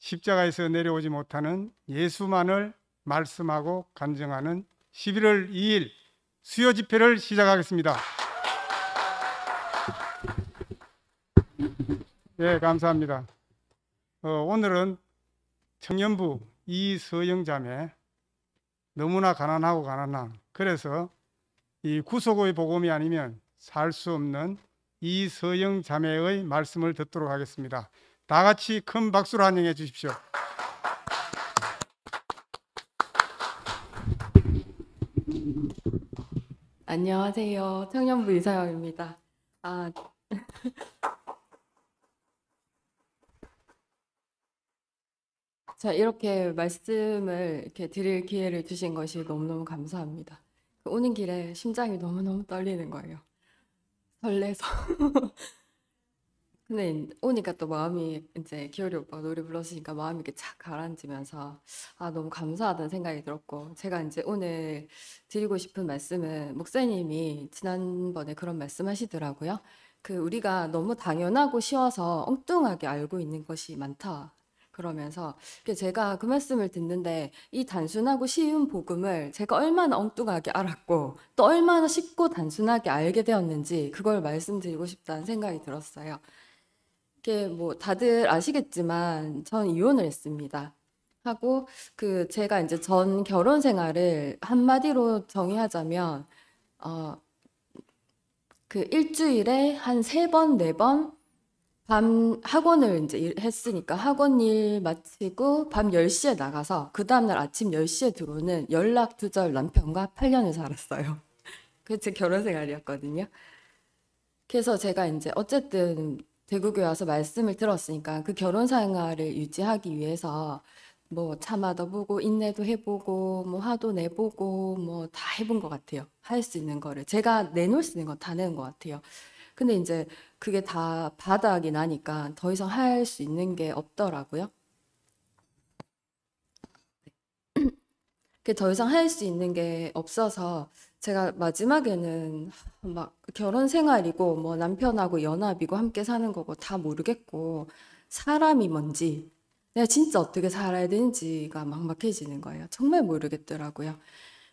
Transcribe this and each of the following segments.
십자가에서 내려오지 못하는 예수만을 말씀하고 간증하는 11월 2일 수요 집회를 시작하겠습니다. 네, 감사합니다. 오늘은 청년부 이서영 자매, 너무나 가난하고 가난함, 그래서 이 구속의 복음이 아니면 살 수 없는 이서영 자매의 말씀을 듣도록 하겠습니다. 다 같이 큰 박수로 환영해 주십시오. 안녕하세요. 청년부 이서영입니다. 자, 이렇게 말씀을 이렇게 드릴 기회를 주신 것이 너무너무 감사합니다. 오는 길에 심장이 너무너무 떨리는 거예요. 설레서. 근데 오니까 또 마음이 이제 기열이 오빠가 노래 불렀으니까 마음이 이렇게 착 가라앉으면서 너무 감사하다는 생각이 들었고, 제가 이제 오늘 드리고 싶은 말씀은 목사님이 지난번에 그런 말씀 하시더라고요. 우리가 너무 당연하고 쉬워서 엉뚱하게 알고 있는 것이 많다. 그러면서 제가 그 말씀을 듣는데 이 단순하고 쉬운 복음을 제가 얼마나 엉뚱하게 알았고 또 얼마나 쉽고 단순하게 알게 되었는지 그걸 말씀드리고 싶다는 생각이 들었어요. 뭐 다들 아시겠지만 전 이혼을 했습니다. 하고 제가 이제 전 결혼 생활을 한마디로 정의하자면 일주일에 한 3번, 4번 밤 학원을 이제 했으니까 학원 일 마치고 밤 10시에 나가서 그 다음날 아침 10시에 들어오는 연락 두절 남편과 8년을 살았어요. 그게 제 결혼 생활이었거든요. 그래서 제가 이제 어쨌든 대구교회 와서 말씀을 들었으니까 그 결혼 생활을 유지하기 위해서 뭐 참아도 보고 인내도 해보고 뭐 화도 내보고 뭐 다 해본 것 같아요. 할 수 있는 거를 제가 내놓을 수 있는 거 다 내는 것 같아요. 근데 이제 그게 다 바닥이 나니까 더 이상 할 수 있는 게 없더라고요. 더 이상 할 수 있는 게 없어서 제가 마지막에는 막 결혼 생활이고 뭐 남편하고 연합이고 함께 사는 거고 다 모르겠고 사람이 뭔지 내가 진짜 어떻게 살아야 되는지가 막막해지는 거예요. 정말 모르겠더라고요.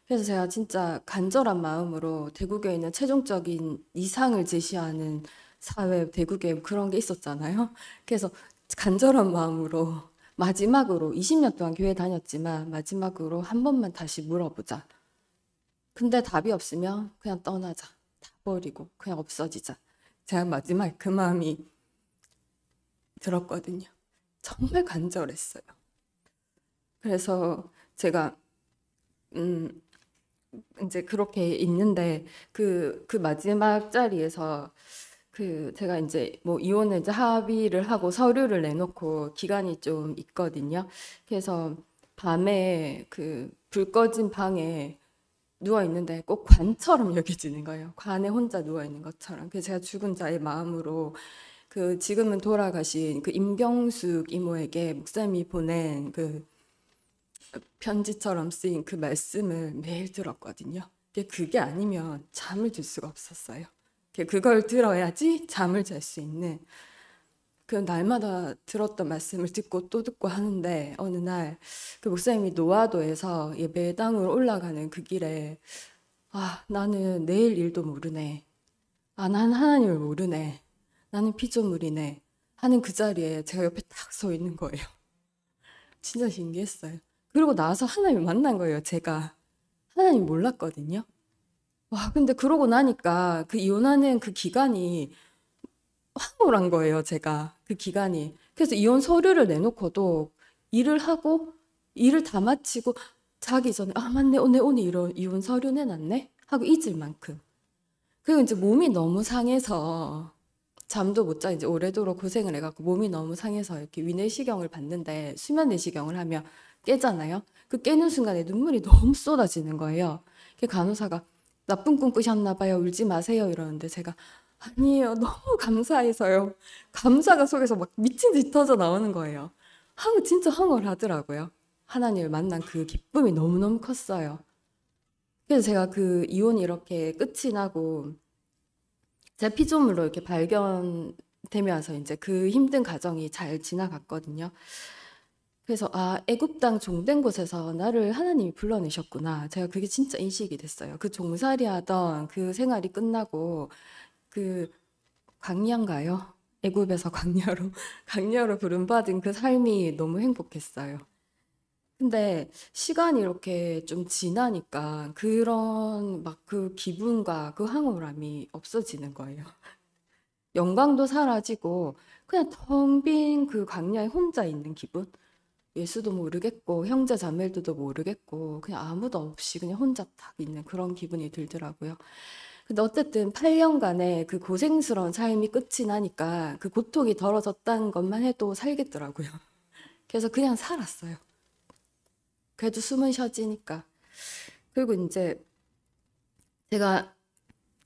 그래서 제가 진짜 간절한 마음으로 대구교에 있는 최종적인 이상을 제시하는 사회 대구교회 그런 게 있었잖아요. 그래서 간절한 마음으로 마지막으로 20년 동안 교회 다녔지만 마지막으로 한 번만 다시 물어보자. 근데 답이 없으면 그냥 떠나자. 다 버리고 그냥 없어지자. 제가 마지막에 그 마음이 들었거든요. 정말 간절했어요. 그래서 제가 이제 그렇게 있는데 그 마지막 자리에서 제가 이제 뭐 이혼을 이제 합의를 하고 서류를 내놓고 기간이 좀 있거든요. 그래서 밤에 불 꺼진 방에 누워 있는데 꼭 관처럼 여겨지는 거예요. 관에 혼자 누워 있는 것처럼. 그래서 제가 죽은 자의 마음으로 지금은 돌아가신 임병숙 이모에게 목사님이 보낸 편지처럼 쓰인 그 말씀을 매일 들었거든요. 그게 아니면 잠을 들 수가 없었어요. 그걸 들어야지 잠을 잘 수 있는 날마다 들었던 말씀을 듣고 또 듣고 하는데 어느 날 목사님이 노화도에서 예배당으로 올라가는 그 길에 나는 내일 일도 모르네. 난 하나님을 모르네. 나는 피조물이네. 하는 그 자리에 제가 옆에 딱 서 있는 거예요. 진짜 신기했어요. 그러고 나서 하나님을 만난 거예요, 제가. 하나님 몰랐거든요. 근데 그러고 나니까 이혼하는 그 기간이 황홀한 거예요, 제가. 그 기간이. 그래서 이혼 서류를 내놓고도 일을 하고, 일을 다 마치고, 자기 전에, 맞네, 오늘 이혼 서류 내놨네? 하고 잊을 만큼. 그리고 이제 몸이 너무 상해서, 잠도 못 자, 이제 오래도록 고생을 해갖고, 몸이 너무 상해서 이렇게 위내시경을 받는데, 수면 내시경을 하면 깨잖아요? 깨는 순간에 눈물이 너무 쏟아지는 거예요. 간호사가, 나쁜 꿈 꾸셨나 봐요. 울지 마세요. 이러는데 제가 아니에요. 너무 감사해서요. 감사가 속에서 막 미친 듯이 터져 나오는 거예요. 진짜 황홀하더라고요. 하나님을 만난 그 기쁨이 너무너무 컸어요. 그래서 제가 이혼이 이렇게 끝이 나고 제 피조물로 이렇게 발견되면서 이제 그 힘든 과정이 잘 지나갔거든요. 그래서 애굽 땅 종된 곳에서 나를 하나님이 불러내셨구나. 제가 그게 진짜 인식이 됐어요. 그 종살이 하던 그 생활이 끝나고 그 광야인가요? 애굽에서 광야로 광야로 부름받은 그 삶이 너무 행복했어요. 근데 시간이 이렇게 좀 지나니까 그런 막 그 기분과 그 황홀함이 없어지는 거예요. 영광도 사라지고 그냥 텅 빈 그 광야에 혼자 있는 기분? 예수도 모르겠고 형제 자매들도 모르겠고 그냥 아무도 없이 그냥 혼자 딱 있는 그런 기분이 들더라고요. 근데 어쨌든 8년간의 그 고생스러운 삶이 끝이 나니까 그 고통이 덜어졌다는 것만 해도 살겠더라고요. 그래서 그냥 살았어요. 그래도 숨은 쉬어지니까. 그리고 이제 제가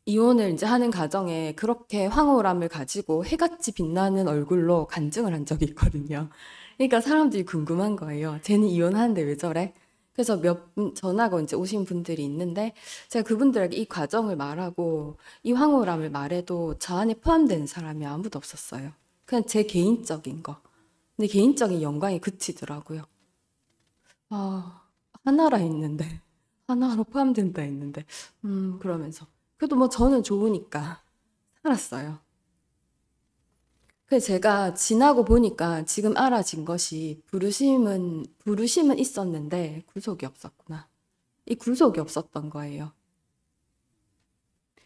이혼을 이제 하는 과정에 그렇게 황홀함을 가지고 해같이 빛나는 얼굴로 간증을 한 적이 있거든요. 그러니까 사람들이 궁금한 거예요. 쟤는 이혼하는데 왜 저래? 그래서 몇 분 전화가 이제 오신 분들이 있는데 제가 그분들에게 이 과정을 말하고 이 황홀함을 말해도 저 안에 포함되는 사람이 아무도 없었어요. 그냥 제 개인적인 거. 근데 개인적인 영광이 그치더라고요. 아, 하나라 했는데 하나로 포함된다 했는데 그러면서 그래도 뭐 저는 좋으니까 살았어요. 그래서 제가 지나고 보니까 지금 알아진 것이 부르심은 있었는데 굴속이 없었구나. 이 굴속이 없었던 거예요.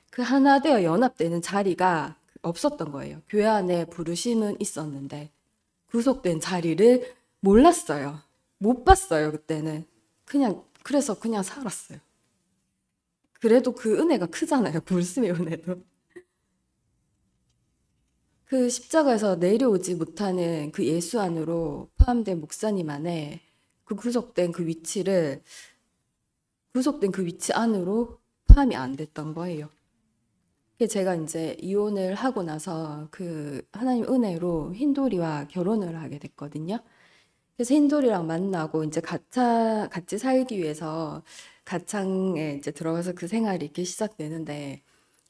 그 하나 되어 연합되는 자리가 없었던 거예요. 교회 안에 부르심은 있었는데 구속된 자리를 몰랐어요. 못 봤어요, 그때는. 그래서 그냥 살았어요. 그래도 그 은혜가 크잖아요, 불심의 은혜도. 그 십자가에서 내려오지 못하는 그 예수 안으로 포함된 목사님 안에 그 구속된 그 위치 안으로 포함이 안 됐던 거예요. 제가 이제 이혼을 하고 나서 그 하나님 은혜로 흰돌이와 결혼을 하게 됐거든요. 그래서 흰돌이랑 만나고 이제 같이 살기 위해서 가창에 이제 들어가서 그 생활이 이렇게 시작되는데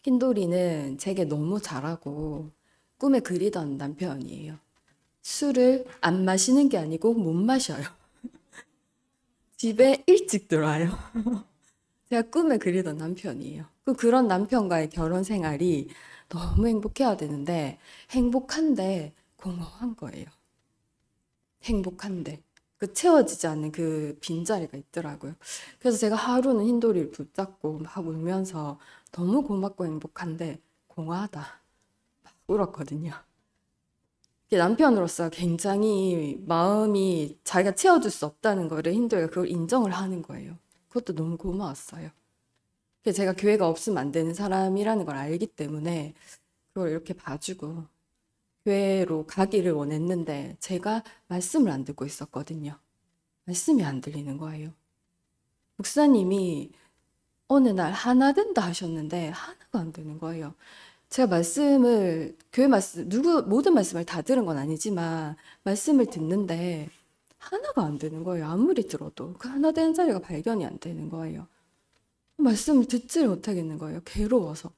흰돌이는 제게 너무 잘하고 꿈에 그리던 남편이에요. 술을 안 마시는 게 아니고 못 마셔요. 집에 일찍 들어와요. 제가 꿈에 그리던 남편이에요. 그런 남편과의 결혼 생활이 너무 행복해야 되는데 행복한데 공허한 거예요. 행복한데 그 채워지지 않는 그 빈자리가 있더라고요. 그래서 제가 하루는 흰돌이를 붙잡고 막 울면서 너무 고맙고 행복한데 공허하다 막 울었거든요. 남편으로서 굉장히 마음이 자기가 채워줄 수 없다는 거를 흰돌이가 그걸 인정을 하는 거예요. 그것도 너무 고마웠어요. 제가 교회가 없으면 안 되는 사람이라는 걸 알기 때문에 그걸 이렇게 봐주고 교회로 가기를 원했는데 제가 말씀을 안 듣고 있었거든요. 말씀이 안 들리는 거예요. 목사님이 어느 날 하나 된다 하셨는데 하나가 안 되는 거예요. 제가 교회 말씀, 모든 말씀을 다 들은 건 아니지만 말씀을 듣는데 하나가 안 되는 거예요. 아무리 들어도 그 하나 되는 자리가 발견이 안 되는 거예요. 말씀을 듣지를 못하겠는 거예요. 괴로워서.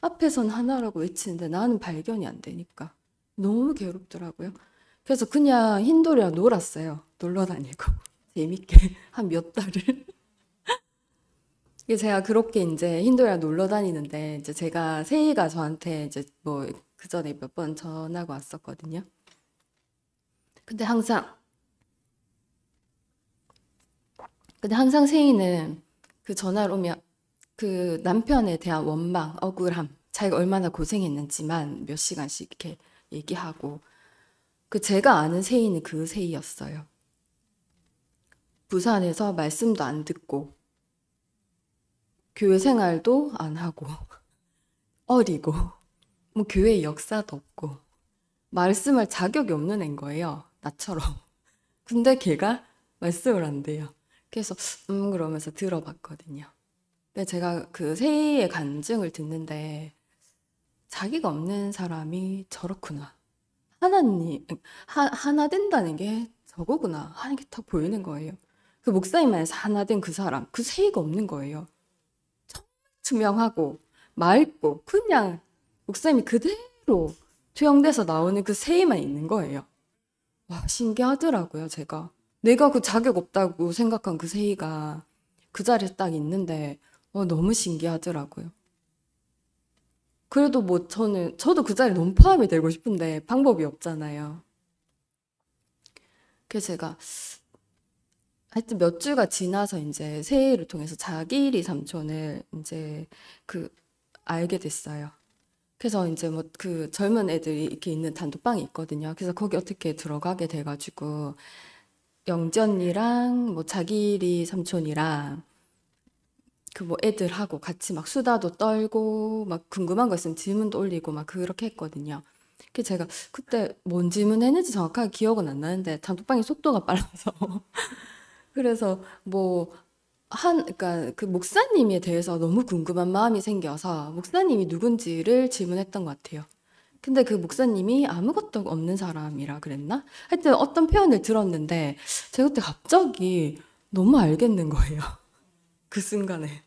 앞에선 하나라고 외치는데 나는 발견이 안 되니까. 너무 괴롭더라고요. 그래서 그냥 흰돌이랑 놀았어요. 놀러 다니고. 재밌게. 한 몇 달을. 제가 그렇게 이제 흰돌이랑 놀러 다니는데, 이제 제가 세희가 저한테 이제 뭐 그 전에 몇 번 전화가 왔었거든요. 근데 항상 세희는 그 전화를 오면 그 남편에 대한 원망, 억울함, 자기가 얼마나 고생했는지만 몇 시간씩 이렇게 얘기하고 제가 아는 세희는 그 세희였어요. 부산에서 말씀도 안 듣고 교회 생활도 안 하고 어리고 뭐 교회 역사도 없고 말씀할 자격이 없는 애인 거예요. 나처럼. 근데 걔가 말씀을 안 돼요. 그래서 그러면서 들어봤거든요. 근데 제가 그 세희의 간증을 듣는데 자기가 없는 사람이 저렇구나. 하나 된다는 게 저거구나 하는 게 딱 보이는 거예요. 그 목사님 안에서 하나 된 그 사람, 그 세희가 없는 거예요. 정말 투명하고 맑고 그냥 목사님이 그대로 투영돼서 나오는 그 세희만 있는 거예요. 와, 신기하더라고요, 제가. 내가 그 자격 없다고 생각한 그 세희가 그 자리에 딱 있는데 너무 신기하더라고요. 그래도 뭐 저도 그 자리에 너무 포함이 되고 싶은데 방법이 없잖아요. 그래서 제가 하여튼 몇 주가 지나서 이제 세희를 통해서 자기리 삼촌을 이제 그 알게 됐어요. 그래서 이제 뭐 그 젊은 애들이 이렇게 있는 단톡방이 있거든요. 그래서 거기 어떻게 들어가게 돼가지고 영지 언니랑 뭐 자기리 삼촌이랑 그 뭐 애들하고 같이 막 수다도 떨고 막 궁금한 거 있으면 질문도 올리고 막 그렇게 했거든요. 그 제가 그때 뭔 질문 했는지 정확하게 기억은 안 나는데 단톡방이 속도가 빨라서 그래서 뭐 그러니까 그 목사님에 대해서 너무 궁금한 마음이 생겨서 목사님이 누군지를 질문했던 것 같아요. 근데 그 목사님이 아무것도 없는 사람이라 그랬나? 하여튼 어떤 표현을 들었는데 제가 그때 갑자기 너무 알겠는 거예요. 그 순간에.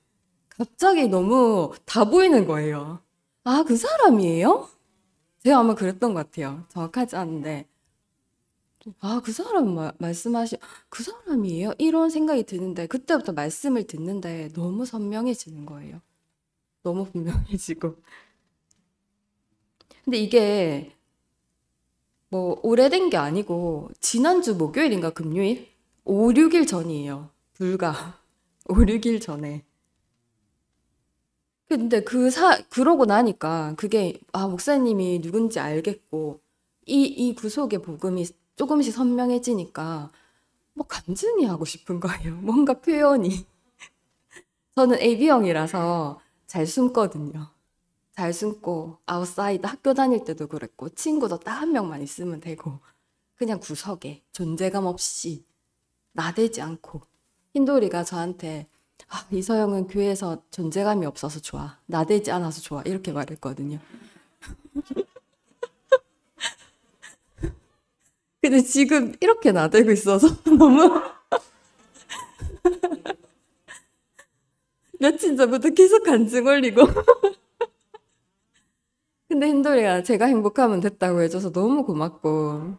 갑자기 너무 다 보이는 거예요. 아, 그 사람이에요? 제가 아마 그랬던 것 같아요. 정확하지 않은데. 아, 그 사람 그 사람이에요? 이런 생각이 드는데, 그때부터 말씀을 듣는데 너무 선명해지는 거예요. 너무 분명해지고. 근데 이게 뭐 오래된 게 아니고, 지난주 목요일인가 금요일? 5, 6일 전이에요. 불과 5, 6일 전에. 근데 그러고 나니까 그게, 목사님이 누군지 알겠고, 이 구속의 복음이 조금씩 선명해지니까, 뭐 간증이 하고 싶은 거예요. 뭔가 표현이. 저는 AB형이라서 잘 숨거든요. 잘 숨고, 아웃사이드 학교 다닐 때도 그랬고, 친구도 딱 한 명만 있으면 되고, 그냥 구석에 존재감 없이, 나대지 않고. 흰돌이가 저한테, 이서영은 교회에서 존재감이 없어서 좋아. 나대지 않아서 좋아. 이렇게 말했거든요. 근데 지금 이렇게 나대고 있어서 너무 며칠 전부터 계속 간증 올리고. 근데 흰돌이가 제가 행복하면 됐다고 해줘서 너무 고맙고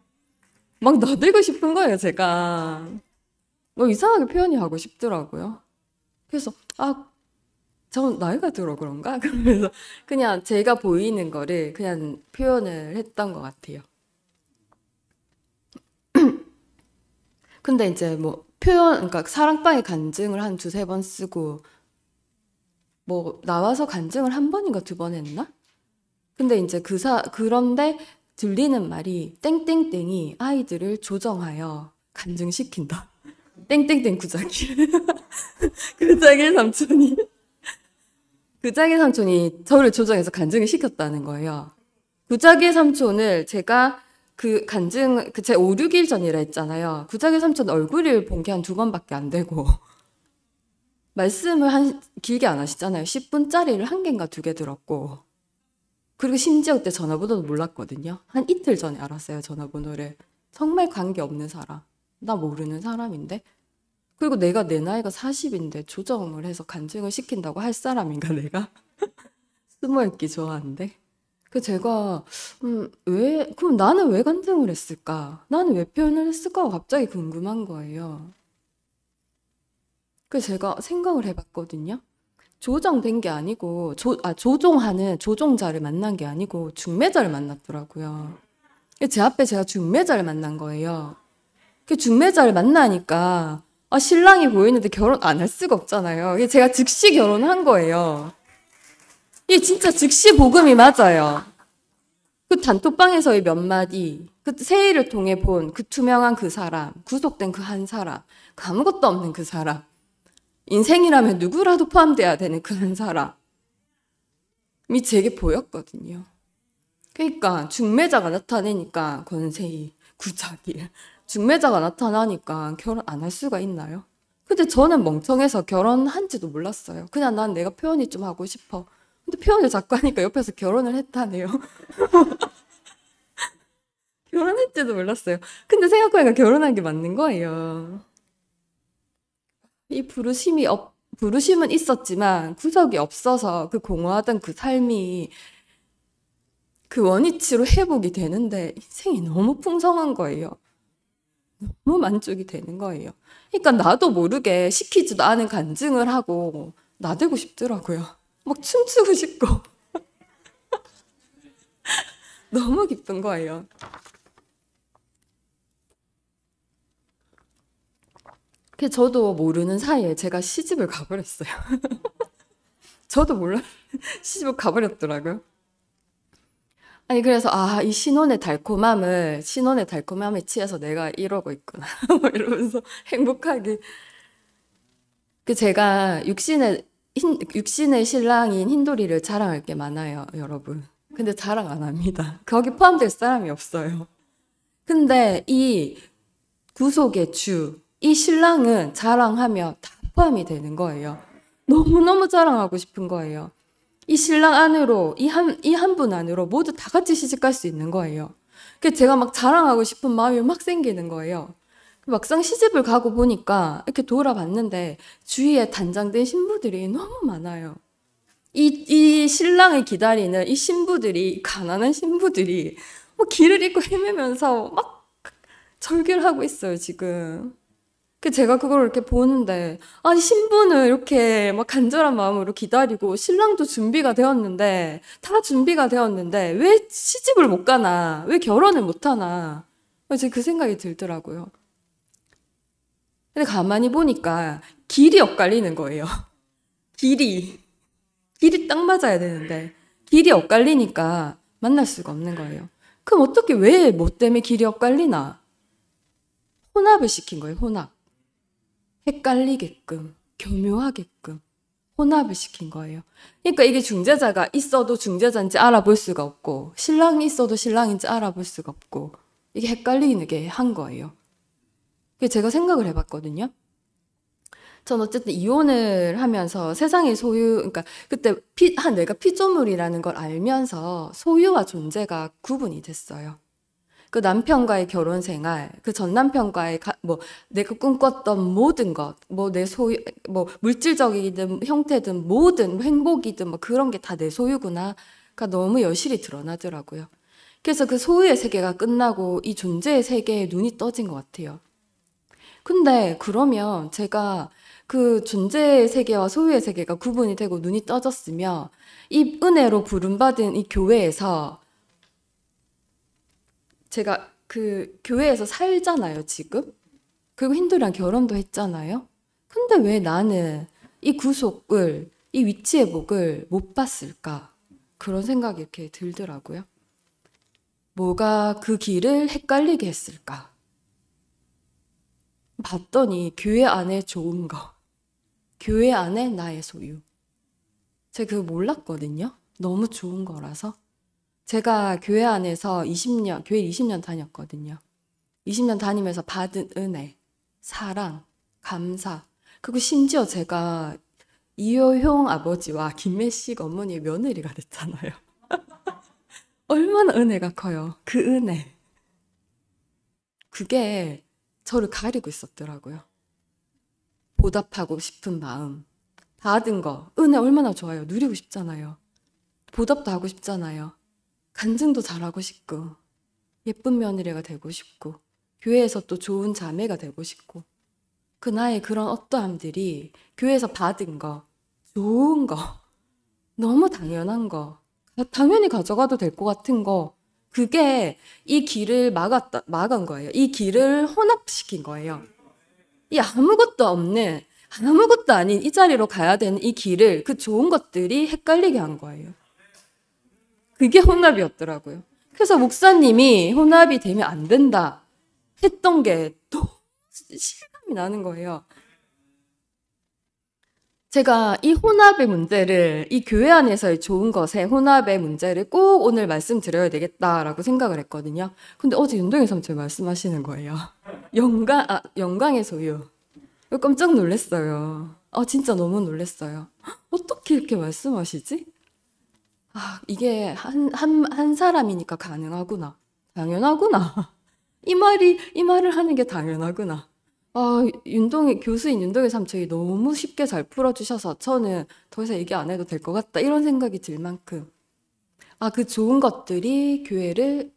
막 나대고 싶은 거예요, 제가. 뭐 이상하게 표현이 하고 싶더라고요. 그래서 전 나이가 들어 그런가? 그러면서 그냥 제가 보이는 거를 그냥 표현을 했던 것 같아요. 근데 이제 뭐 그러니까 사랑방에 간증을 한 두세 번 쓰고 뭐 나와서 간증을 한 번인가 두 번 했나? 근데 이제 그런데 들리는 말이 땡땡땡이 아이들을 조정하여 간증시킨다. 땡땡땡 구자길. 구자길 삼촌이. 구자길 삼촌이 저를 조정해서 간증을 시켰다는 거예요. 구자길 삼촌을 제가 제 5, 6일 전이라 했잖아요. 구자길 삼촌 얼굴을 본 게 한 두 번밖에 안 되고. 말씀을 길게 안 하시잖아요. 10분짜리를 한 개인가 두 개 들었고. 그리고 심지어 그때 전화번호도 몰랐거든요. 한 이틀 전에 알았어요, 전화번호를. 정말 관계 없는 사람. 나 모르는 사람인데. 그리고 내 나이가 40인데 조정을 해서 간증을 시킨다고 할 사람인가, 내가? 숨어있기 좋아하는데. 제가, 그럼 나는 왜 간증을 했을까? 나는 왜 표현을 했을까? 갑자기 궁금한 거예요. 그래서 제가 생각을 해봤거든요. 조정된 게 아니고, 조종자를 만난 게 아니고, 중매자를 만났더라고요. 제 앞에 제가 중매자를 만난 거예요. 그 중매자를 만나니까, 신랑이 보이는데 결혼 안 할 수가 없잖아요. 제가 즉시 결혼한 거예요. 이게 진짜 즉시 복음이 맞아요. 그 단톡방에서의 몇 마디, 그 세일을 통해 본 그 투명한 그 사람, 구속된 그 한 사람, 그 아무것도 없는 그 사람, 인생이라면 누구라도 포함돼야 되는 그 한 사람이 제게 보였거든요. 그러니까 중매자가 나타내니까 권세희, 구자길, 중매자가 나타나니까 결혼 안 할 수가 있나요? 근데 저는 멍청해서 결혼한지도 몰랐어요. 그냥 난 내가 표현이 좀 하고 싶어. 근데 표현을 자꾸 하니까 옆에서 결혼을 했다네요. 결혼했지도 몰랐어요. 근데 생각해보니까 결혼한 게 맞는 거예요. 이 부르심은 있었지만 구석이 없어서 그 공허하던 그 삶이 그 원위치로 회복이 되는데 인생이 너무 풍성한 거예요. 너무 만족이 되는 거예요. 그러니까 나도 모르게 시키지도 않은 간증을 하고 나대고 싶더라고요. 막 춤추고 싶고 너무 기쁜 거예요. 그 저도 모르는 사이에 제가 시집을 가버렸어요. 저도 몰라 시집을 가버렸더라고요. 아니 그래서 이 신혼의 달콤함에 취해서 내가 이러고 있구나 뭐 이러면서 행복하게 그 제가 육신의 신랑인 흰돌이를 자랑할 게 많아요, 여러분. 근데 자랑 안 합니다. 거기 포함될 사람이 없어요. 근데 이 구속의 주, 이 신랑은 자랑하면 다 포함이 되는 거예요. 너무너무 자랑하고 싶은 거예요. 이 신랑 안으로, 이 한 분 안으로 모두 다 같이 시집갈 수 있는 거예요. 그래서 제가 막 자랑하고 싶은 마음이 막 생기는 거예요. 막상 시집을 가고 보니까 이렇게 돌아봤는데 주위에 단장된 신부들이 너무 많아요. 이 신랑을 기다리는 이 신부들이, 가난한 신부들이 뭐 길을 잃고 헤매면서 막 절규를 하고 있어요, 지금. 그 제가 그걸 이렇게 보는데, 아니, 신부는 이렇게 막 간절한 마음으로 기다리고, 신랑도 준비가 되었는데, 다 준비가 되었는데, 왜 시집을 못 가나? 왜 결혼을 못 하나? 제가 그 생각이 들더라고요. 근데 가만히 보니까 길이 엇갈리는 거예요. 길이 딱 맞아야 되는데, 길이 엇갈리니까 만날 수가 없는 거예요. 그럼 어떻게, 왜 뭐 때문에 길이 엇갈리나? 혼합을 시킨 거예요, 혼합. 헷갈리게끔, 교묘하게끔 혼합을 시킨 거예요. 그러니까 이게 중재자가 있어도 중재자인지 알아볼 수가 없고, 신랑이 있어도 신랑인지 알아볼 수가 없고, 이게 헷갈리게 한 거예요. 그게 제가 생각을 해봤거든요. 전 어쨌든 이혼을 하면서 세상의 소유, 그러니까 그때 내가 피조물이라는 걸 알면서 소유와 존재가 구분이 됐어요. 그 남편과의 결혼 생활, 그 전 남편과의 뭐 내가 꿈꿨던 모든 것, 뭐 내 소유, 뭐 물질적이든 형태든 모든 행복이든 뭐 그런 게 다 내 소유구나가 너무 여실히 드러나더라고요. 그래서 그 소유의 세계가 끝나고 이 존재의 세계에 눈이 떠진 것 같아요. 근데 그러면 제가 그 존재의 세계와 소유의 세계가 구분이 되고 눈이 떠졌으며 이 은혜로 부름받은 이 교회에서 제가 그 교회에서 살잖아요, 지금. 그리고 힌두랑 결혼도 했잖아요. 근데 왜 나는 이 구속을, 이 위치의 복을 못 봤을까? 그런 생각이 이렇게 들더라고요. 뭐가 그 길을 헷갈리게 했을까? 봤더니 교회 안에 좋은 거, 교회 안에 나의 소유. 제가 그거 몰랐거든요. 너무 좋은 거라서. 제가 교회 안에서 20년, 교회 20년 다녔거든요. 20년 다니면서 받은 은혜, 사랑, 감사. 그리고 심지어 제가 이효형 아버지와 김매식 어머니의 며느리가 됐잖아요. 얼마나 은혜가 커요. 그 은혜. 그게 저를 가리고 있었더라고요. 보답하고 싶은 마음. 받은 거, 은혜 얼마나 좋아요. 누리고 싶잖아요. 보답도 하고 싶잖아요. 간증도 잘하고 싶고, 예쁜 며느리가 되고 싶고, 교회에서 또 좋은 자매가 되고 싶고, 그 나의 그런 어떠함들이 교회에서 받은 거, 좋은 거, 너무 당연한 거, 당연히 가져가도 될 것 같은 거, 그게 이 길을 막은 거예요. 이 길을 혼합시킨 거예요. 이 아무것도 없는, 아무것도 아닌 이 자리로 가야 되는 이 길을 그 좋은 것들이 헷갈리게 한 거예요. 그게 혼합이었더라고요. 그래서 목사님이 혼합이 되면 안 된다 했던 게 또 실감이 나는 거예요. 제가 이 혼합의 문제를, 이 교회 안에서의 좋은 것의 혼합의 문제를 꼭 오늘 말씀드려야 되겠다라고 생각을 했거든요. 근데 어제 윤동희 삼촌 말씀하시는 거예요. 영광의 소유. 깜짝 놀랐어요. 진짜 너무 놀랐어요. 어떻게 이렇게 말씀하시지? 이게 한 사람이니까 가능하구나. 당연하구나. 이 말을 하는 게 당연하구나. 교수인 윤동희 삼촌이 너무 쉽게 잘 풀어주셔서 저는 더 이상 얘기 안 해도 될 것 같다. 이런 생각이 들 만큼. 그 좋은 것들이 교회를,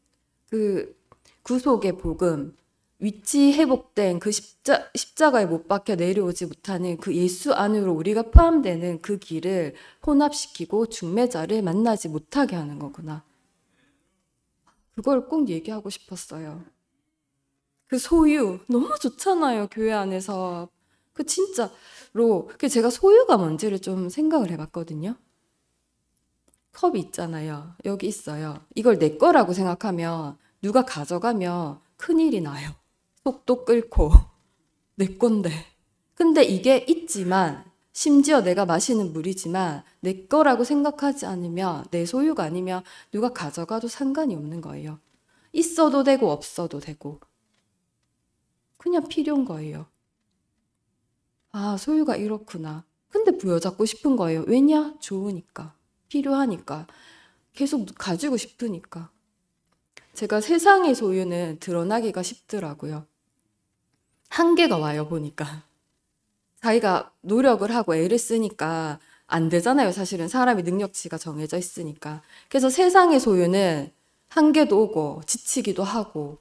그 구속의 복음, 위치 회복된 그 십자가에 못 박혀 내려오지 못하는 그 예수 안으로 우리가 포함되는 그 길을 혼합시키고 중매자를 만나지 못하게 하는 거구나. 그걸 꼭 얘기하고 싶었어요. 그 소유 너무 좋잖아요. 교회 안에서. 그 진짜로 제가 소유가 뭔지를 좀 생각을 해봤거든요. 컵이 있잖아요. 여기 있어요. 이걸 내 거라고 생각하면 누가 가져가면 큰일이 나요. 속도 끓고 내 건데. 근데 이게 있지만 심지어 내가 마시는 물이지만 내 거라고 생각하지 않으면 내 소유가 아니면 누가 가져가도 상관이 없는 거예요. 있어도 되고 없어도 되고 그냥 필요한 거예요. 아, 소유가 이렇구나. 근데 부여잡고 싶은 거예요. 왜냐? 좋으니까. 필요하니까. 계속 가지고 싶으니까. 제가 세상의 소유는 드러나기가 쉽더라고요. 한계가 와요, 보니까. 자기가 노력을 하고 애를 쓰니까 안 되잖아요. 사실은 사람의 능력치가 정해져 있으니까. 그래서 세상의 소유는 한계도 오고 지치기도 하고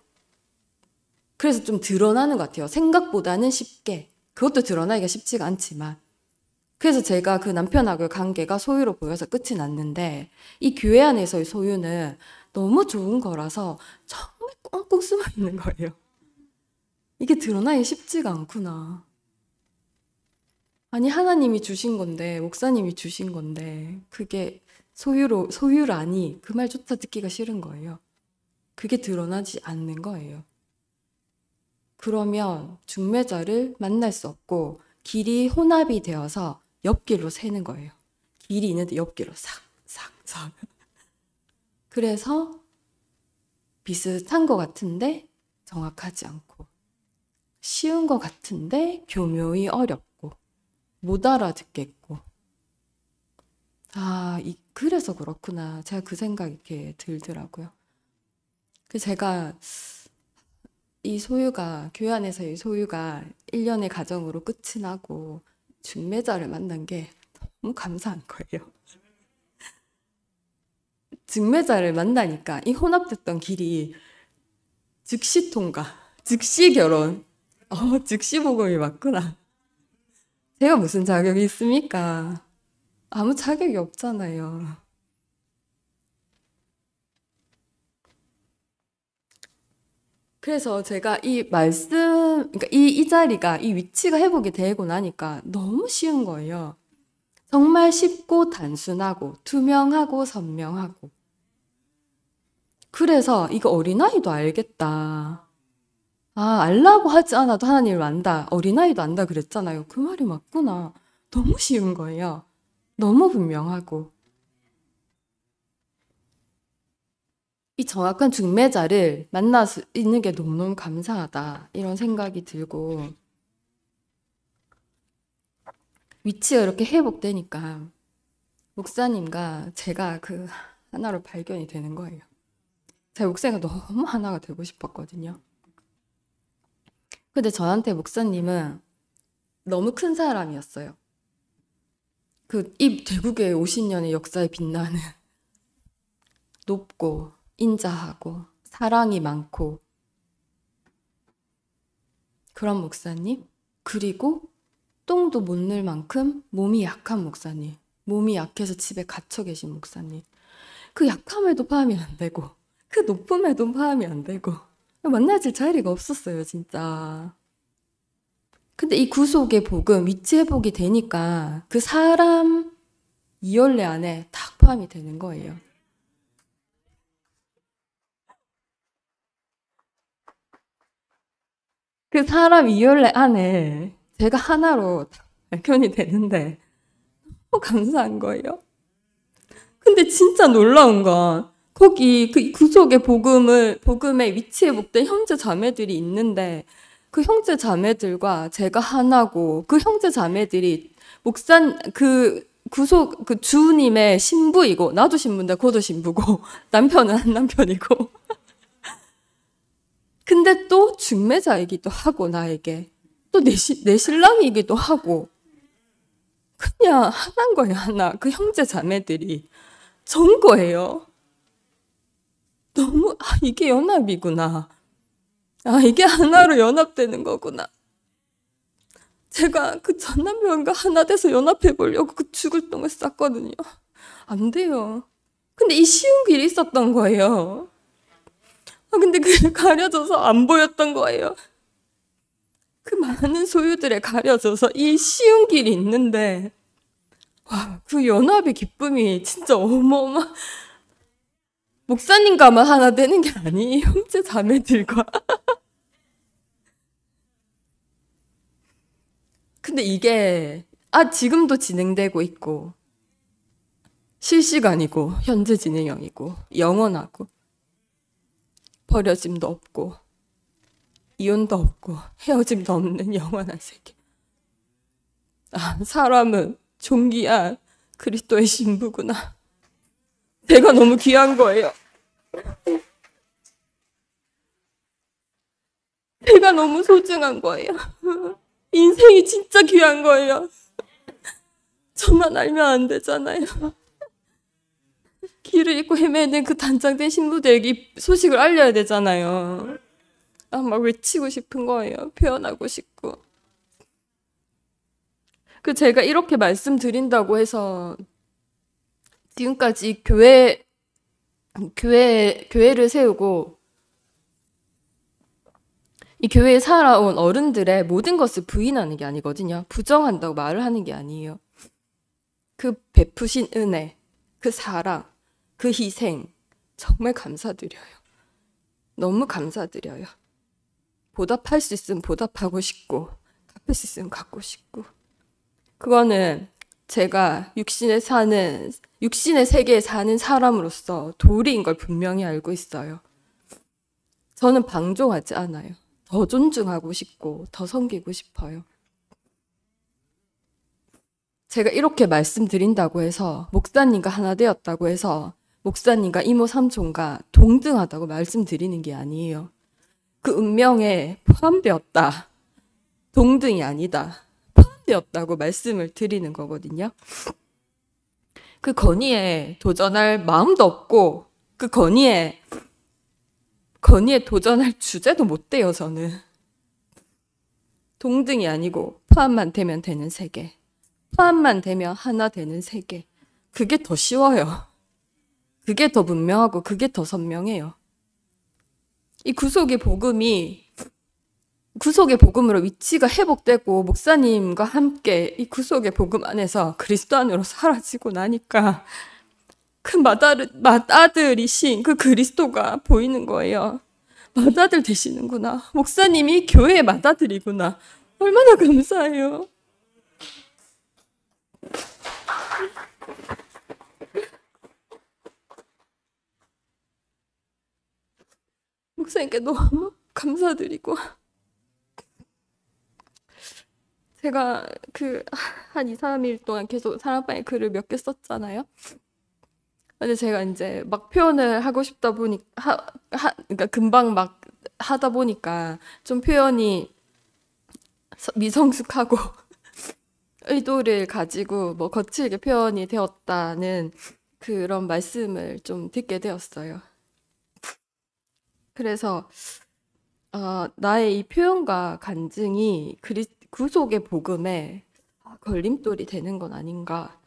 그래서 좀 드러나는 것 같아요. 생각보다는 쉽게. 그것도 드러나기가 쉽지가 않지만. 그래서 제가 그 남편하고의 관계가 소유로 보여서 끝이 났는데 이 교회 안에서의 소유는 너무 좋은 거라서 정말 꽁꽁 숨어 있는 거예요. 이게 드러나기 쉽지가 않구나. 아니 하나님이 주신 건데 목사님이 주신 건데 그게 소유라니 그 말조차 듣기가 싫은 거예요. 그게 드러나지 않는 거예요. 그러면 중매자를 만날 수 없고 길이 혼합이 되어서 옆길로 새는 거예요. 길이 있는데 옆길로 싹. 그래서 비슷한 것 같은데 정확하지 않고 쉬운 것 같은데 교묘히 어렵고 못 알아듣겠고 그래서 그렇구나. 제가 그 생각이 이렇게 들더라고요. 그래서 제가 이 소유가 교회 안에서의 소유가 1년의 가정으로 끝이 나고 중매자를 만난 게 너무 감사한 거예요. 중매자를 만나니까 이 혼합됐던 길이 즉시 통과, 즉시 결혼, 즉시 복음이 맞구나. 제가 무슨 자격이 있습니까? 아무 자격이 없잖아요. 그래서 제가 이 말씀, 그러니까 이 자리가, 이 위치가 회복이 되고 나니까 너무 쉬운 거예요. 정말 쉽고 단순하고 투명하고 선명하고. 그래서 이거 어린아이도 알겠다. 알라고 하지 않아도 하나님을 안다. 어린아이도 안다 그랬잖아요. 그 말이 맞구나. 너무 쉬운 거예요. 너무 분명하고. 이 정확한 중매자를 만날 수 있는 게 너무너무 감사하다. 이런 생각이 들고 위치가 이렇게 회복되니까 목사님과 제가 그 하나로 발견이 되는 거예요. 제 목사가 너무 하나가 되고 싶었거든요. 근데 저한테 목사님은 너무 큰 사람이었어요. 이 대국의 50년의 역사에 빛나는 높고 인자하고 사랑이 많고 그런 목사님, 그리고 똥도 못 넣을 만큼 몸이 약한 목사님, 몸이 약해서 집에 갇혀 계신 목사님. 그 약함에도 파함이 안 되고 그 높음에도 파함이 안 되고 만나질 자리가 없었어요, 진짜. 근데 이 구속의 복음, 위치 회복이 되니까 그 사람 이열례 안에 딱 포함이 되는 거예요. 그 사람 이열례 안에 제가 하나로 발견이 되는데 너무 감사한 거예요. 근데 진짜 놀라운 건 거기 그 구속의 복음의 위치 회복된 형제 자매들이 있는데 그 형제 자매들과 제가 하나고 그 형제 자매들이 구속 그 주님의 신부이고 나도 신부인데 그도 신부고 남편은 한 남편이고 근데 또 중매자이기도 하고 나에게 또 내 신랑이기도 하고 그냥 하나인 거예요. 하나. 그 형제 자매들이 전 거예요. 너무 이게 연합이구나. 아, 이게 하나로 연합되는 거구나. 제가 그 전 남편과 하나 돼서 연합해 보려고 그 죽을 똥을 쌌거든요. 안 돼요. 근데 이 쉬운 길이 있었던 거예요. 아, 근데 그게 가려져서 안 보였던 거예요. 그 많은 소유들에 가려져서 이 쉬운 길이 있는데, 와, 그 연합의 기쁨이 진짜 어마어마. 목사님과만 하나 되는 게 아니에요. 형제 자매들과. 근데 이게 지금도 진행되고 있고 실시간이고 현재 진행형이고 영원하고 버려짐도 없고 이혼도 없고 헤어짐도 없는 영원한 세계. 아, 사람은 존귀한 그리스도의 신부구나. 제가 너무 귀한 거예요. 제가 너무 소중한 거예요. 인생이 진짜 귀한 거예요. 저만 알면 안 되잖아요. 길을 잃고 헤매는 그 단장된 신부들에게 이 소식을 알려야 되잖아요. 아, 막 외치고 싶은 거예요. 표현하고 싶고. 그 제가 이렇게 말씀드린다고 해서 지금까지 교회를 세우고 이 교회에 살아온 어른들의 모든 것을 부인하는 게 아니거든요. 부정한다고 말을 하는 게 아니에요. 그 베푸신 은혜, 그 사랑, 그 희생 정말 감사드려요. 너무 감사드려요. 보답할 수 있으면 보답하고 싶고 갚을 수 있으면 갚고 싶고, 그거는 제가 육신의 세계에 사는 사람으로서 도리인 걸 분명히 알고 있어요. 저는 방종하지 않아요. 더 존중하고 싶고 더 섬기고 싶어요. 제가 이렇게 말씀드린다고 해서 목사님과 하나 되었다고 해서 목사님과 이모 삼촌과 동등하다고 말씀드리는 게 아니에요. 그 운명에 포함되었다. 동등이 아니다. 포함되었다고 말씀을 드리는 거거든요. 그 건의에 도전할 마음도 없고 그 건의에 도전할 주제도 못 돼요. 저는 동등이 아니고 포함만 되면 되는 세계, 포함만 되면 하나 되는 세계, 그게 더 쉬워요. 그게 더 분명하고 그게 더 선명해요. 이 구속의 복음으로 위치가 회복되고 목사님과 함께 이 구속의 복음 안에서 그리스도 안으로 사라지고 나니까 그 맏아들이신 그 그리스도가 보이는 거예요. 맏아들 되시는구나. 목사님이 교회의 맏아들이구나. 얼마나 감사해요. 목사님께 너무 감사드리고, 제가 한 2, 3일 동안 계속 사랑방에 글을 몇 개 썼잖아요. 근데 제가 이제 막 표현을 하고 싶다 보니까 그러니까 금방 막 하다 보니까 좀 표현이 미성숙하고 의도를 가지고 뭐 거칠게 표현이 되었다는 그런 말씀을 좀 듣게 되었어요. 그래서 나의 이 표현과 간증이 구속의 복음에 걸림돌이 되는 건 아닌가,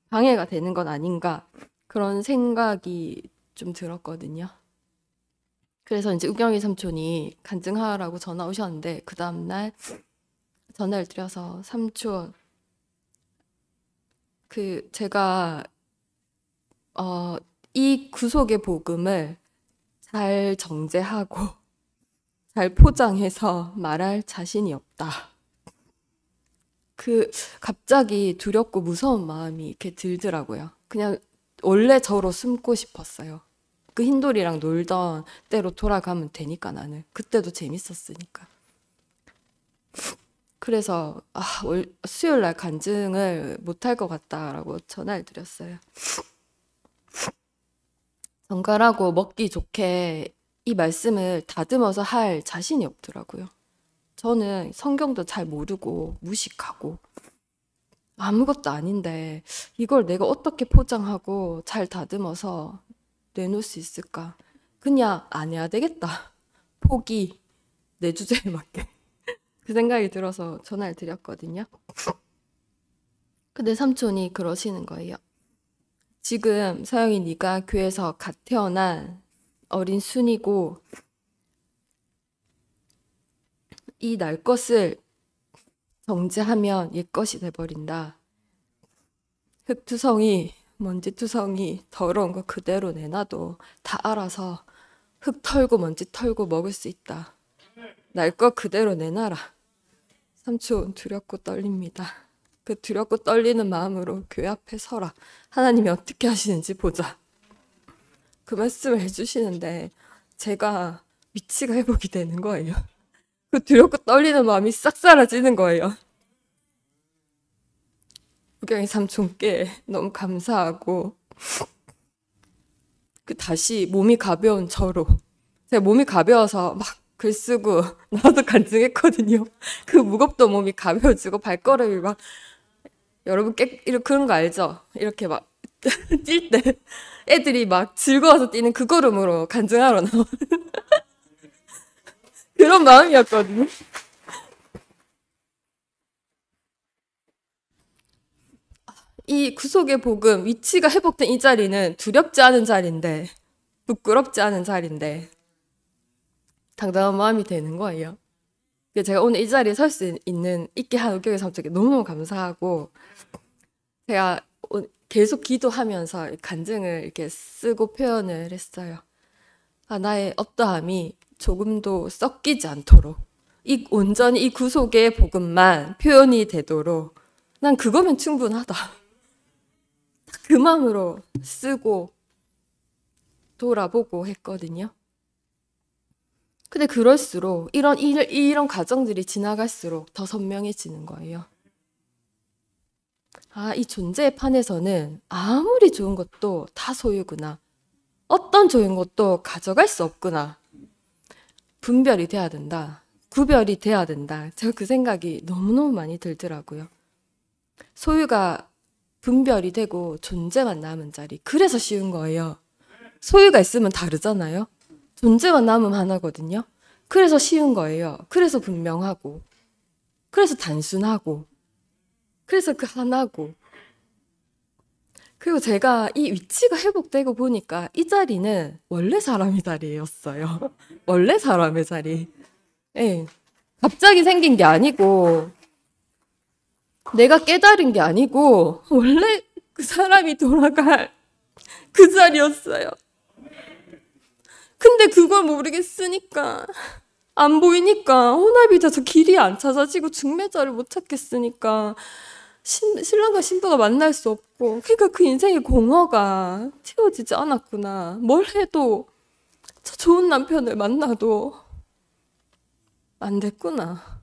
방해가 되는 건 아닌가, 그런 생각이 좀 들었거든요. 그래서 이제 우경이 삼촌이 간증하라고 전화 오셨는데 그 다음날 전화를 드려서 삼촌, 제가 이 구속의 복음을 잘 정제하고 잘 포장해서 말할 자신이 없다. 갑자기 두렵고 무서운 마음이 이렇게 들더라고요. 그냥 원래 저로 숨고 싶었어요. 그 흰돌이랑 놀던 때로 돌아가면 되니까, 나는 그때도 재밌었으니까. 그래서 수요일 날 간증을 못할 것 같다라고 전화를 드렸어요. 정갈하고 먹기 좋게 이 말씀을 다듬어서 할 자신이 없더라고요. 저는 성경도 잘 모르고 무식하고 아무것도 아닌데 이걸 내가 어떻게 포장하고 잘 다듬어서 내놓을 수 있을까? 그냥 안 해야 되겠다. 포기. 내 주제에 맞게 그 생각이 들어서 전화를 드렸거든요. 근데 삼촌이 그러시는 거예요. 지금 서영이 네가 교회에서 갓 태어난 어린 순이고 이 날 것을 정죄하면 옛 것이 돼버린다. 흙투성이, 먼지투성이, 더러운 거 그대로 내놔도 다 알아서 흙 털고 먼지 털고 먹을 수 있다. 날 것 그대로 내놔라. 삼촌 두렵고 떨립니다. 그 두렵고 떨리는 마음으로 교회 앞에 서라. 하나님이 어떻게 하시는지 보자. 그 말씀을 해주시는데 제가 위치가 회복이 되는 거예요. 그 두렵고 떨리는 마음이 싹 사라지는 거예요. 우경이 삼촌께 너무 감사하고 그 다시 몸이 가벼운 저로 제가 몸이 가벼워서 막 글 쓰고 나도 간증했거든요. 그 무겁던 몸이 가벼워지고 발걸음이 막 여러분 이렇게 그런 거 알죠? 이렇게 막 뛸 때 애들이 막 즐거워서 뛰는 그 걸음으로 간증하러 나와. 그런 마음이었거든요. 이 구속의 복음, 위치가 회복된 이 자리는 두렵지 않은 자리인데, 부끄럽지 않은 자리인데, 당당한 마음이 되는 거예요. 제가 오늘 이 자리에 설 수 있게 한 우경의 삼촌께 너무너무 감사하고, 제가 계속 기도하면서 간증을 이렇게 쓰고 표현을 했어요. 나의 어떠함이 조금도 섞이지 않도록, 온전히 이 구속의 복음만 표현이 되도록, 난 그거면 충분하다. 그 마음으로 쓰고 돌아보고 했거든요. 근데 그럴수록 이런 과정들이 지나갈수록 더 선명해지는 거예요. 이 존재의 판에서는 아무리 좋은 것도 다 소유구나. 어떤 좋은 것도 가져갈 수 없구나. 분별이 돼야 된다. 구별이 돼야 된다. 제가 그 생각이 너무너무 많이 들더라고요. 소유가 분별이 되고 존재만 남은 자리. 그래서 쉬운 거예요. 소유가 있으면 다르잖아요. 존재만 남으면 하나거든요. 그래서 쉬운 거예요. 그래서 분명하고, 그래서 단순하고, 그래서 그 하나고. 그리고 제가 이 위치가 회복되고 보니까 이 자리는 원래 사람의 자리였어요. 원래 사람의 자리. 예. 갑자기 생긴 게 아니고, 내가 깨달은 게 아니고, 원래 그 사람이 돌아갈 그 자리였어요. 근데 그걸 모르겠으니까, 안 보이니까, 혼합이 돼서 길이 안 찾아지고 중매자를 못 찾겠으니까, 신랑과 신부가 만날 수 없고, 그러니까 그 인생의 공허가 채워지지 않았구나. 뭘 해도, 저 좋은 남편을 만나도 안 됐구나.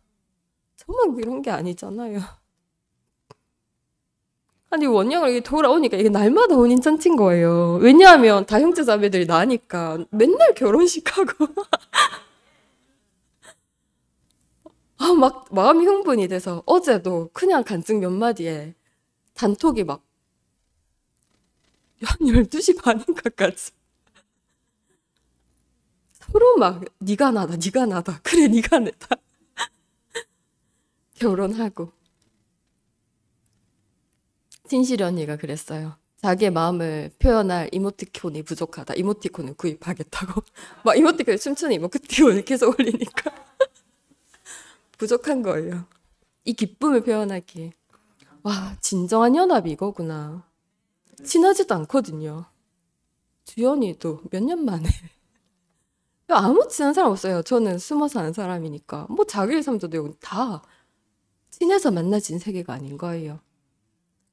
저만 이런 게 아니잖아요. 아니 원영을 돌아오니까 이게 날마다 혼인잔치인 거예요. 왜냐하면 다 형제자매들이 나니까 맨날 결혼식하고 막 마음이 흥분이 돼서 어제도 그냥 간증 몇 마디에 단톡이 막 한 12시 반인가까지 서로 막 네가 나다 그래 네가 내다 결혼하고 진실이 언니가 그랬어요. 자기의 마음을 표현할 이모티콘이 부족하다. 이모티콘을 구입하겠다고. 막 이모티콘 춤추는 이모티콘을 계속 올리니까 부족한 거예요. 이 기쁨을 표현하기. 와, 진정한 연합이 이거구나. 친하지도 않거든요. 주연이도 몇 년 만에. 아무 친한 사람 없어요. 저는 숨어 사는 사람이니까. 뭐 자기를 삼도 다 친해서 만나진 세계가 아닌 거예요.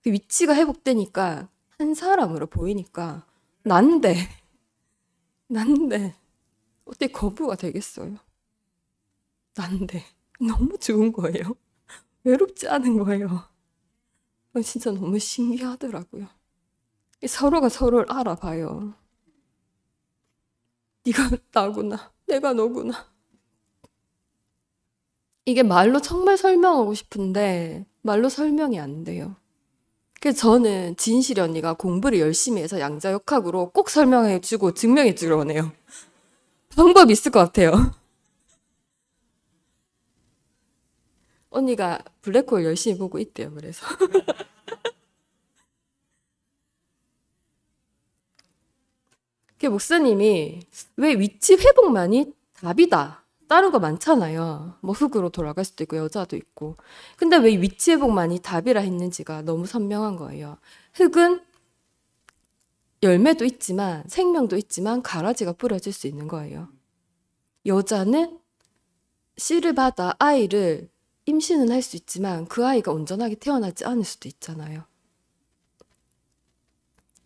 그 위치가 회복되니까 한 사람으로 보이니까 난데 어떻게 거부가 되겠어요? 난데 너무 좋은 거예요. 외롭지 않은 거예요. 진짜 너무 신기하더라고요. 서로가 서로를 알아봐요. 네가 나구나, 내가 너구나. 이게 말로 정말 설명하고 싶은데 말로 설명이 안 돼요. 그래서 저는 진실이 언니가 공부를 열심히 해서 양자역학으로 꼭 설명해주고 증명해주려 하네요. 방법이 있을 것 같아요. 언니가 블랙홀 열심히 보고 있대요. 그래서 그 목사님이 왜 위치 회복만이 답이다. 다른 거 많잖아요. 뭐 흙으로 돌아갈 수도 있고 여자도 있고. 근데 왜 위치 회복만이 답이라 했는지가 너무 선명한 거예요. 흙은 열매도 있지만 생명도 있지만 가라지가 뿌려질 수 있는 거예요. 여자는 씨를 받아 아이를 임신은 할 수 있지만 그 아이가 온전하게 태어나지 않을 수도 있잖아요.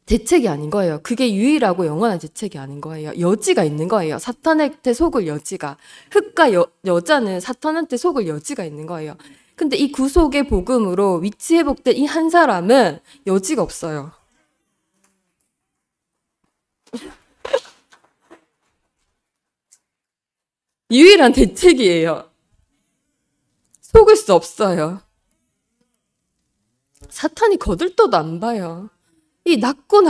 대책이 아닌 거예요. 그게 유일하고 영원한 대책이 아닌 거예요. 여지가 있는 거예요. 사탄한테 속을 여지가. 흙과 여자는 사탄한테 속을 여지가 있는 거예요. 근데 이 구속의 복음으로 위치 회복된 이 한 사람은 여지가 없어요. 유일한 대책이에요. 속을 수 없어요. 사탄이 거들떠도 안 봐요. 이 낳고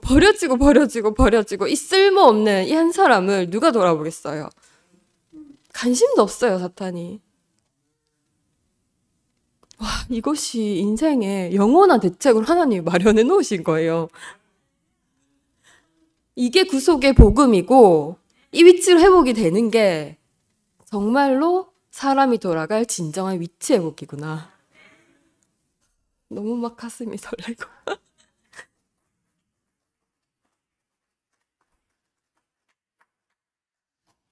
버려지고 이 쓸모없는 이 한 사람을 누가 돌아보겠어요. 관심도 없어요, 사탄이. 와, 이것이 인생의 영원한 대책을 하나님이 마련해 놓으신 거예요. 이게 구속의 복음이고 이 위치로 회복이 되는 게 정말로 사람이 돌아갈 진정한 위치 회복이구나. 너무 막 가슴이 설레고.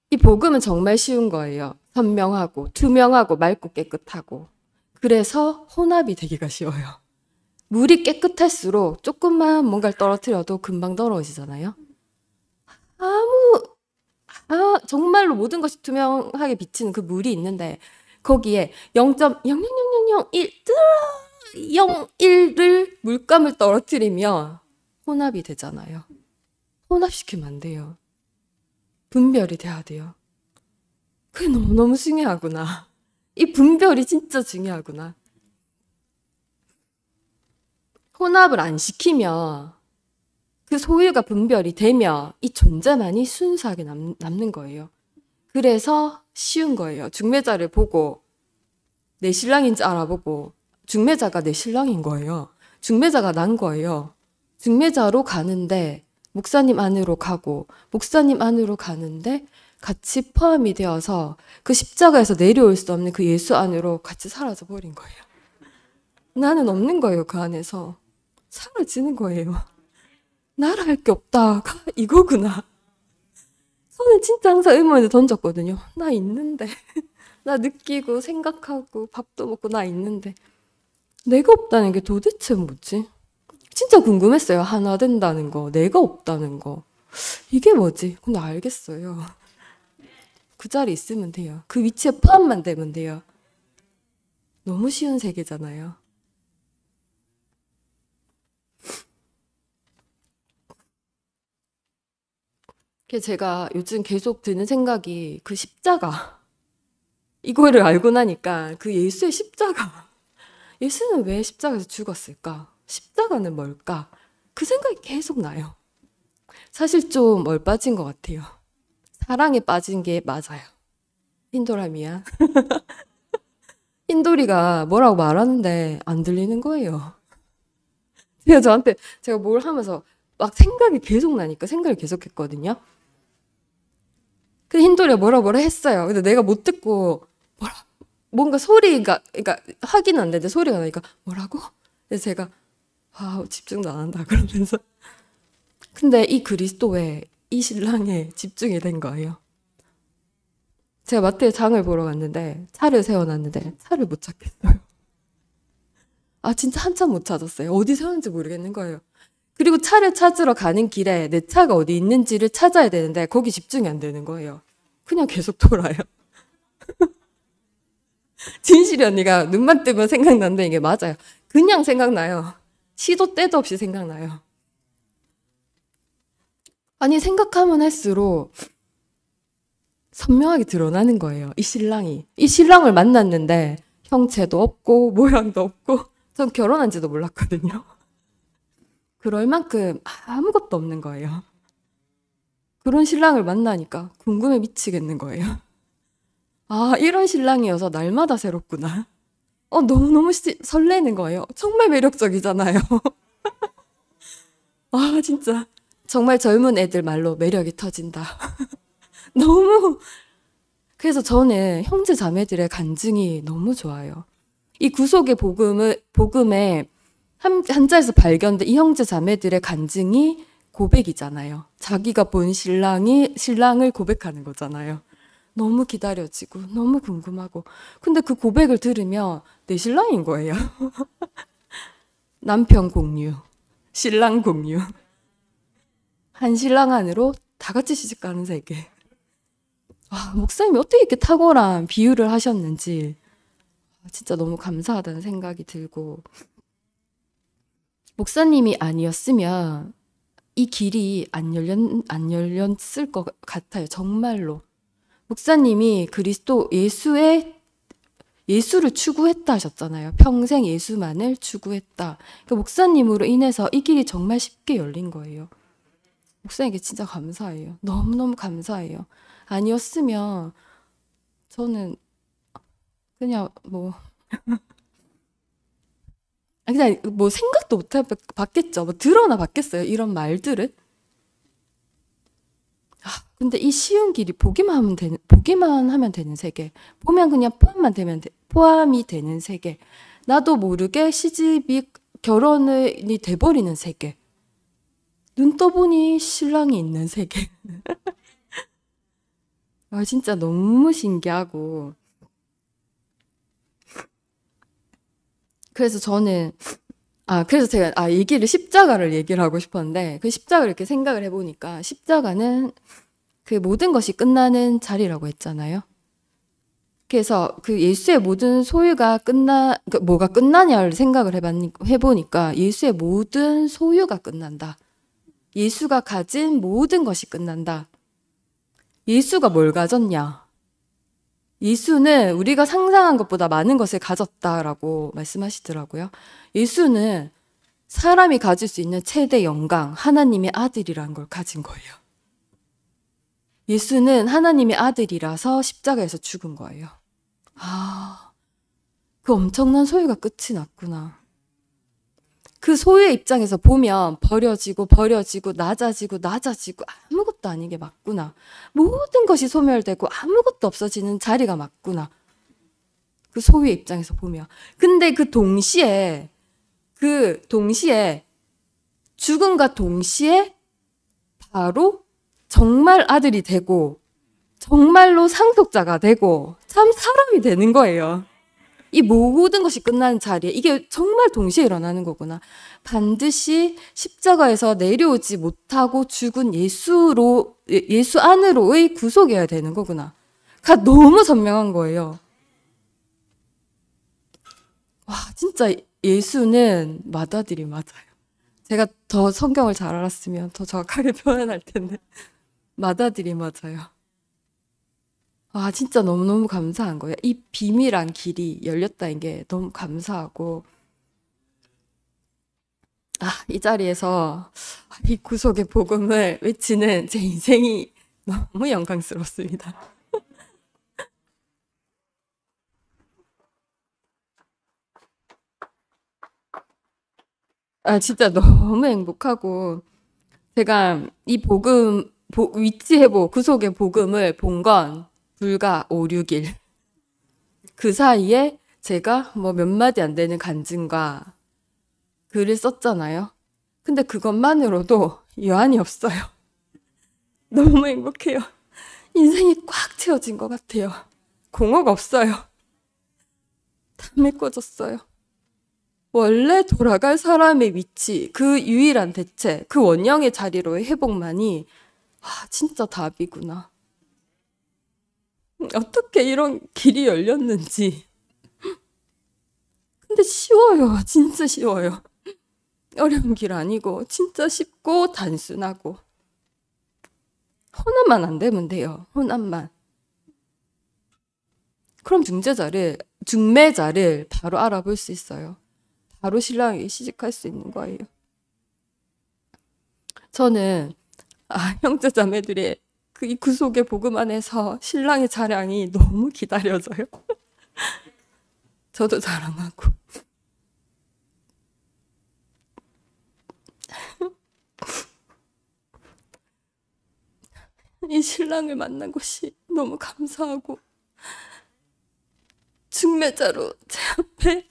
이 복음은 정말 쉬운 거예요. 선명하고 투명하고 맑고 깨끗하고. 그래서 혼합이 되기가 쉬워요. 물이 깨끗할수록 조금만 뭔가를 떨어뜨려도 금방 더러워지잖아요. 정말로 모든 것이 투명하게 비치는 그 물이 있는데 거기에 0.00001을 물감을 떨어뜨리면 혼합이 되잖아요. 혼합시키면 안 돼요. 분별이 돼야 돼요. 그게 너무너무 중요하구나. 이 분별이 진짜 중요하구나. 혼합을 안 시키면 그 소유가 분별이 되면 이 존재만이 순수하게 남는 거예요. 그래서 쉬운 거예요. 중매자를 보고 내 신랑인지 알아보고 중매자가 내 신랑인 거예요. 중매자가 난 거예요. 중매자로 가는데 목사님 안으로 가고 목사님 안으로 가는데 같이 포함이 되어서 그 십자가에서 내려올 수 없는 그 예수 안으로 같이 사라져 버린 거예요. 나는 없는 거예요. 그 안에서. 사라지는 거예요. 나라 할 게 없다가 이거구나. 저는 진짜 항상 의문을 던졌거든요. 나 있는데. 나 느끼고 생각하고 밥도 먹고 나 있는데. 내가 없다는 게 도대체 뭐지? 진짜 궁금했어요. 하나 된다는 거. 내가 없다는 거. 이게 뭐지? 근데 알겠어요. 그 자리에 있으면 돼요. 그 위치에 포함만 되면 돼요. 너무 쉬운 세계잖아요. 제가 요즘 계속 드는 생각이 그 십자가. 이거를 알고 나니까 그 예수의 십자가. 예수는 왜 십자가에서 죽었을까? 십자가는 뭘까? 그 생각이 계속 나요. 사실 좀 얼빠진 것 같아요. 사랑에 빠진 게 맞아요. 흰돌아 미안. 흰돌이가 뭐라고 말하는데 안 들리는 거예요. 제가 뭘 하면서 막 생각이 계속 나니까 생각을 계속 했거든요. 근데 흰돌이가 뭐라 했어요. 근데 내가 못 듣고 뭔가 소리가 그러니까 확인은 안 되는데 소리가 나니까 뭐라고? 그래서 제가 집중도 안 한다 그러면서 근데 이 그리스도에 이 신랑에 집중이 된 거예요. 제가 마트에 장을 보러 갔는데 차를 세워놨는데 차를 못 찾겠어요. 진짜 한참 못 찾았어요. 어디 세웠는지 모르겠는 거예요. 그리고 차를 찾으러 가는 길에 내 차가 어디 있는지를 찾아야 되는데 거기 집중이 안 되는 거예요. 그냥 계속 돌아요. 진실이 언니가 눈만 뜨면 생각난다는 게 맞아요. 그냥 생각나요. 시도 때도 없이 생각나요. 아니 생각하면 할수록 선명하게 드러나는 거예요. 이 신랑을 만났는데 형체도 없고 모양도 없고 전 결혼한지도 몰랐거든요. 그럴 만큼 아무것도 없는 거예요. 그런 신랑을 만나니까 궁금해 미치겠는 거예요. 아, 이런 신랑이어서 날마다 새롭구나. 너무너무 설레는 거예요. 정말 매력적이잖아요. 아, 진짜. 정말 젊은 애들 말로 매력이 터진다. 너무. 그래서 저는 형제 자매들의 간증이 너무 좋아요. 이 구속의 복음에 한자에서 발견된 이 형제 자매들의 간증이 고백이잖아요. 자기가 본 신랑을 고백하는 거잖아요. 너무 기다려지고 너무 궁금하고. 근데 그 고백을 들으면 내 신랑인 거예요. 남편 공유, 신랑 공유. 한 신랑 안으로 다 같이 시집 가는 세계. 목사님이 어떻게 이렇게 탁월한 비유를 하셨는지 진짜 너무 감사하다는 생각이 들고, 목사님이 아니었으면 이 길이 안 열렸을 것 같아요. 정말로. 목사님이 그리스도 예수를 추구했다 하셨잖아요. 평생 예수만을 추구했다. 그러니까 목사님으로 인해서 이 길이 정말 쉽게 열린 거예요. 목사님께 진짜 감사해요. 너무너무 감사해요. 아니었으면 저는 그냥 그냥 생각도 못 봤겠죠. 드러나 봤겠어요. 이런 말들을. 근데 이 쉬운 길이 보기만 하면 되는 세계. 보면 그냥 포함이 되는 세계. 나도 모르게 시집이 결혼이 돼버리는 세계. 눈 떠보니 신랑이 있는 세계. 진짜 너무 신기하고. 그래서 저는 그래서 제가 십자가를 얘기를 하고 싶었는데, 그 십자가를 이렇게 생각을 해보니까 십자가는 그 모든 것이 끝나는 자리라고 했잖아요. 그래서 그 예수의 모든 소유가 뭐가 끝나냐를 생각을 해보니까 예수의 모든 소유가 끝난다. 예수가 가진 모든 것이 끝난다. 예수가 뭘 가졌냐? 예수는 우리가 상상한 것보다 많은 것을 가졌다라고 말씀하시더라고요. 예수는 사람이 가질 수 있는 최대 영광, 하나님의 아들이라는 걸 가진 거예요. 예수는 하나님의 아들이라서 십자가에서 죽은 거예요. 그 엄청난 소유가 끝이 났구나. 그 소유의 입장에서 보면 버려지고 낮아지고 아무것도 아닌 게 맞구나. 모든 것이 소멸되고 아무것도 없어지는 자리가 맞구나. 그 소유의 입장에서 보면. 근데 그 동시에 죽음과 동시에 바로 정말 아들이 되고 정말로 상속자가 되고 참 사람이 되는 거예요. 이 모든 것이 끝나는 자리에 이게 정말 동시에 일어나는 거구나. 반드시 십자가에서 내려오지 못하고 죽은 예수 안으로의 구속이어야 되는 거구나. 너무 선명한 거예요. 진짜 예수는 맏아들이 맞아요. 제가 더 성경을 잘 알았으면 더 정확하게 표현할 텐데 맏아들이 맞아요. 진짜 너무너무 감사한 거예요. 이 비밀한 길이 열렸다는 게 너무 감사하고, 이 자리에서 이 구속의 복음을 외치는 제 인생이 너무 영광스럽습니다. 진짜 너무 행복하고, 제가 이 구속의 복음을 본 건 불과 5, 6일. 그 사이에 제가 몇 마디 안 되는 간증과 글을 썼잖아요. 근데 그것만으로도 여한이 없어요. 너무 행복해요. 인생이 꽉 채워진 것 같아요. 공허가 없어요. 다 메꿔졌어요. 원래 돌아갈 사람의 위치, 그 유일한 대체, 그 원형의 자리로의 회복만이 진짜 답이구나. 어떻게 이런 길이 열렸는지. 근데 쉬워요. 진짜 쉬워요. 어려운 길 아니고 진짜 쉽고 단순하고. 혼합만 안 되면 돼요. 혼합만. 그럼 중매자를 바로 알아볼 수 있어요. 바로 신랑에게 시집갈 수 있는 거예요. 저는 형제 자매들의 이 구속의 복음 안에서 신랑의 자랑이 너무 기다려져요. 저도 자랑하고. 이 신랑을 만난 것이 너무 감사하고, 중매자로 제 앞에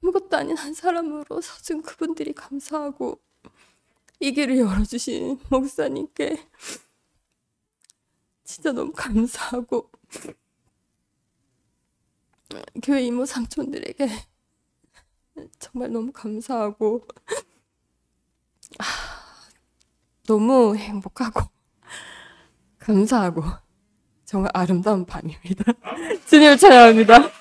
아무것도 아닌 한 사람으로 서준 그분들이 감사하고, 이 길을 열어주신 목사님께 진짜 너무 감사하고, 교회 이모 삼촌들에게 정말 너무 감사하고, 너무 행복하고 감사하고 정말 아름다운 밤입니다. 주님을 찬양합니다.